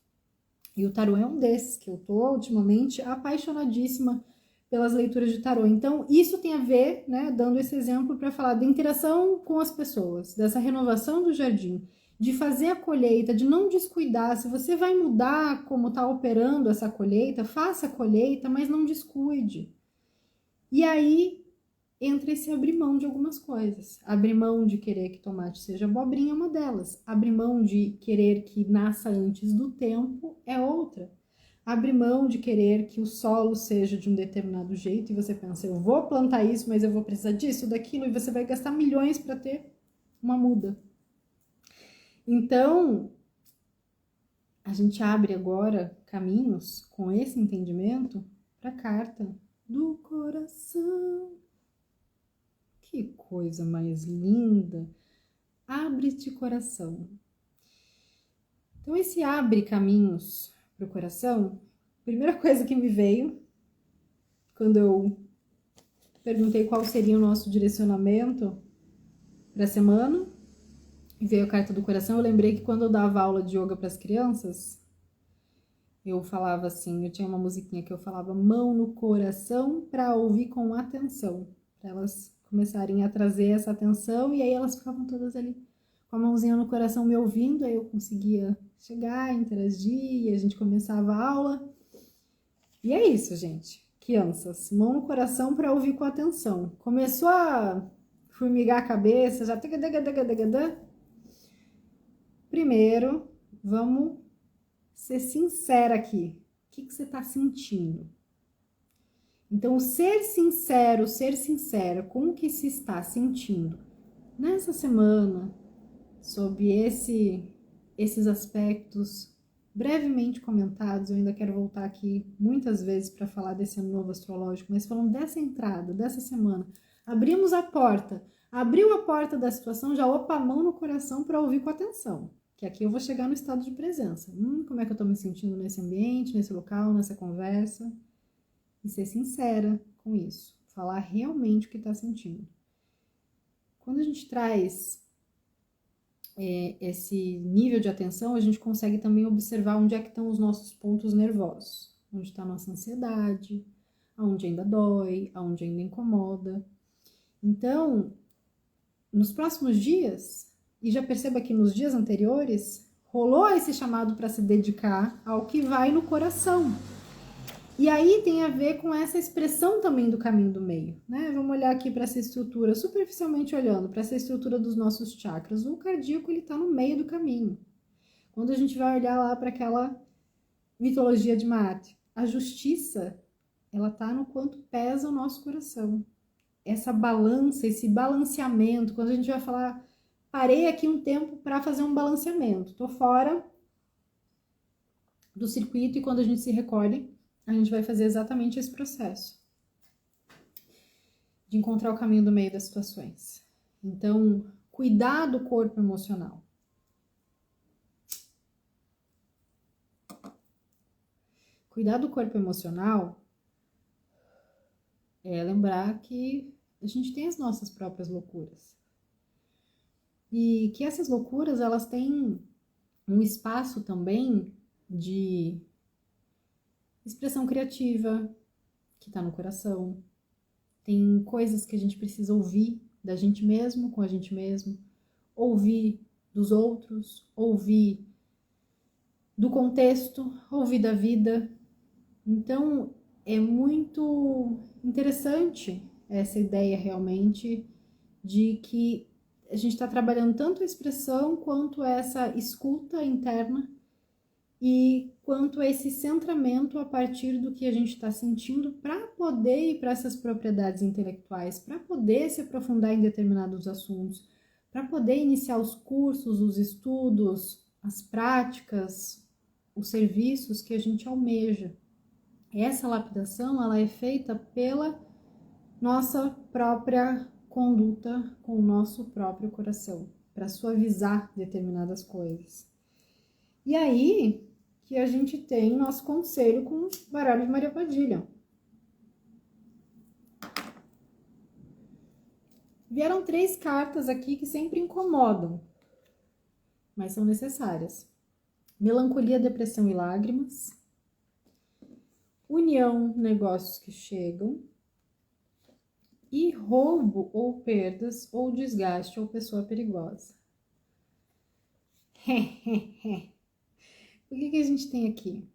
E o tarô é um desses, que eu tô ultimamente apaixonadíssima pelas leituras de tarô. Então, isso tem a ver, né, dando esse exemplo para falar da interação com as pessoas, dessa renovação do jardim, de fazer a colheita, de não descuidar. Se você vai mudar como está operando essa colheita, faça a colheita, mas não descuide. E aí entra esse abrir mão de algumas coisas. Abrir mão de querer que tomate seja abobrinha é uma delas. Abrir mão de querer que nasça antes do tempo é outra. Abrir mão de querer que o solo seja de um determinado jeito e você pensa, eu vou plantar isso, mas eu vou precisar disso, daquilo, e você vai gastar milhões para ter uma muda. Então, a gente abre agora caminhos com esse entendimento para a carta do coração. Que coisa mais linda! Abre-te coração. Então, esse abre caminhos para o coração, a primeira coisa que me veio quando eu perguntei qual seria o nosso direcionamento para a semana, e veio a carta do coração, eu lembrei que quando eu dava aula de yoga para as crianças, eu falava assim, eu tinha uma musiquinha que eu falava mão no coração para ouvir com atenção, para elas começarem a trazer essa atenção, e aí elas ficavam todas ali com a mãozinha no coração me ouvindo, aí eu conseguia chegar, interagir, e a gente começava a aula. E é isso, gente. Crianças, mão no coração para ouvir com atenção. Começou a formigar a cabeça, já... Primeiro, vamos ser sincera aqui. O que você está sentindo? Então, ser sincero, ser sincera com o que se está sentindo nessa semana, sobre esses aspectos brevemente comentados, eu ainda quero voltar aqui muitas vezes para falar desse ano novo astrológico, mas falando dessa entrada, dessa semana, abrimos a porta, abriu a porta da situação, já opa, a mão no coração para ouvir com atenção, que aqui eu vou chegar no estado de presença. Como é que eu estou me sentindo nesse ambiente, nesse local, nessa conversa? E ser sincera com isso, falar realmente o que está sentindo. Quando a gente traz esse nível de atenção, a gente consegue também observar onde é que estão os nossos pontos nervosos, onde está a nossa ansiedade, aonde ainda dói, aonde ainda incomoda. Então, nos próximos dias, e já perceba que nos dias anteriores, rolou esse chamado para se dedicar ao que vai no coração. E aí tem a ver com essa expressão também do caminho do meio, né? Vamos olhar aqui para essa estrutura, superficialmente olhando, para essa estrutura dos nossos chakras. O cardíaco, ele está no meio do caminho. Quando a gente vai olhar lá para aquela mitologia de Maat, a justiça, ela está no quanto pesa o nosso coração. Essa balança, esse balanceamento, quando a gente vai falar, parei aqui um tempo para fazer um balanceamento, tô fora do circuito, e quando a gente se recolhe, a gente vai fazer exatamente esse processo de encontrar o caminho do meio das situações. Então, cuidar do corpo emocional. Cuidar do corpo emocional é lembrar que a gente tem as nossas próprias loucuras. E que essas loucuras, elas têm um espaço também de expressão criativa que está no coração. Tem coisas que a gente precisa ouvir da gente mesmo, com a gente mesmo, ouvir dos outros, ouvir do contexto, ouvir da vida. Então, é muito interessante essa ideia realmente de que a gente está trabalhando tanto a expressão quanto essa escuta interna e quanto a esse centramento a partir do que a gente está sentindo para poder ir para essas propriedades intelectuais, para poder se aprofundar em determinados assuntos, para poder iniciar os cursos, os estudos, as práticas, os serviços que a gente almeja. Essa lapidação, ela é feita pela nossa própria conduta com o nosso próprio coração, para suavizar determinadas coisas. E aí que a gente tem nosso conselho com o baralho de Maria Padilha. Vieram 3 cartas aqui que sempre incomodam, mas são necessárias. Melancolia, depressão e lágrimas. União, negócios que chegam. E roubo ou perdas ou desgaste ou pessoa perigosa. O que a gente tem aqui?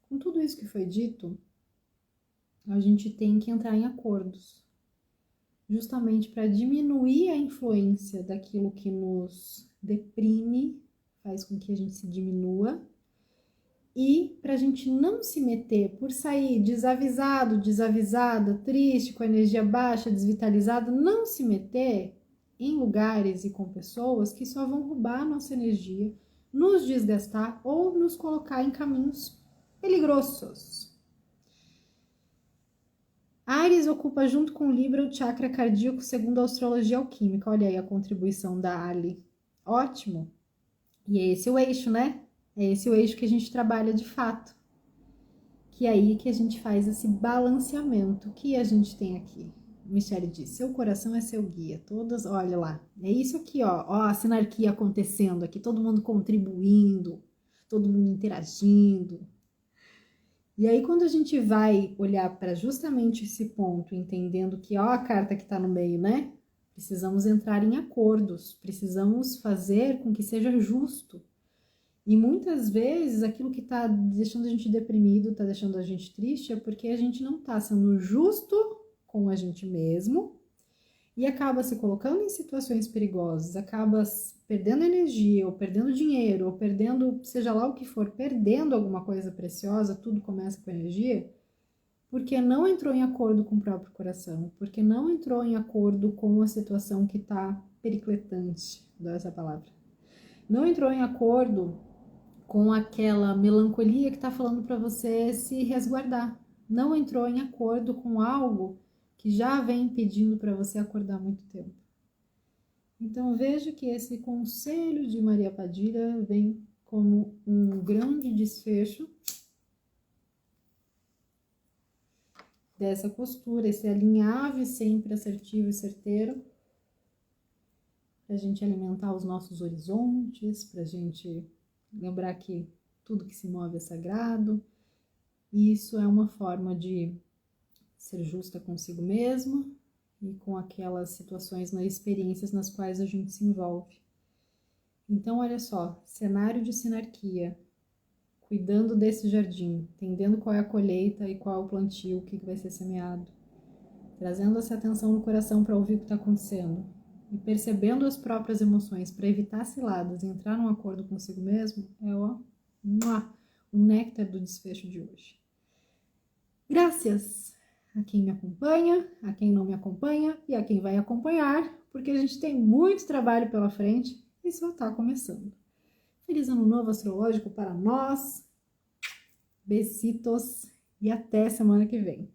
Com tudo isso que foi dito, a gente tem que entrar em acordos, justamente para diminuir a influência daquilo que nos deprime, faz com que a gente se diminua, e para a gente não se meter por sair desavisado, desavisada, triste, com a energia baixa, desvitalizado, não se meter em lugares e com pessoas que só vão roubar a nossa energia, nos desgastar ou nos colocar em caminhos peligrosos. Áries ocupa junto com Libra o chakra cardíaco segundo a astrologia alquímica. Olha aí a contribuição da Ali. Ótimo! E é esse o eixo, né? É esse o eixo que a gente trabalha de fato. Que é aí que a gente faz esse balanceamento que a gente tem aqui. Michele diz, seu coração é seu guia. Todas, olha lá. É isso aqui, ó a sinarquia acontecendo aqui. Todo mundo contribuindo, todo mundo interagindo. E aí, quando a gente vai olhar para justamente esse ponto, entendendo que, ó, a carta que está no meio, né? Precisamos entrar em acordos, precisamos fazer com que seja justo. E muitas vezes aquilo que está deixando a gente deprimido, está deixando a gente triste, é porque a gente não está sendo justo com a gente mesmo e acaba se colocando em situações perigosas, acaba perdendo energia, ou perdendo dinheiro, ou perdendo, seja lá o que for, perdendo alguma coisa preciosa, tudo começa com energia, porque não entrou em acordo com o próprio coração, porque não entrou em acordo com a situação que está pericletante, dá essa palavra. Não entrou em acordo com aquela melancolia que está falando para você se resguardar. Não entrou em acordo com algo que já vem pedindo para você acordar há muito tempo. Então veja que esse conselho de Maria Padilha vem como um grande desfecho dessa postura, esse alinhave sempre assertivo e certeiro, para a gente alimentar os nossos horizontes, para a gente lembrar que tudo que se move é sagrado. E isso é uma forma de ser justa consigo mesma e com aquelas situações, experiências nas quais a gente se envolve. Então, olha só, cenário de sinarquia, cuidando desse jardim, entendendo qual é a colheita e qual é o plantio, o que vai ser semeado, trazendo essa atenção no coração para ouvir o que está acontecendo e percebendo as próprias emoções para evitar ciladas e entrar num acordo consigo mesmo, é o néctar do desfecho de hoje. Graças a quem me acompanha, a quem não me acompanha e a quem vai acompanhar, porque a gente tem muito trabalho pela frente e só está começando. Feliz Ano Novo Astrológico para nós, besitos e até semana que vem.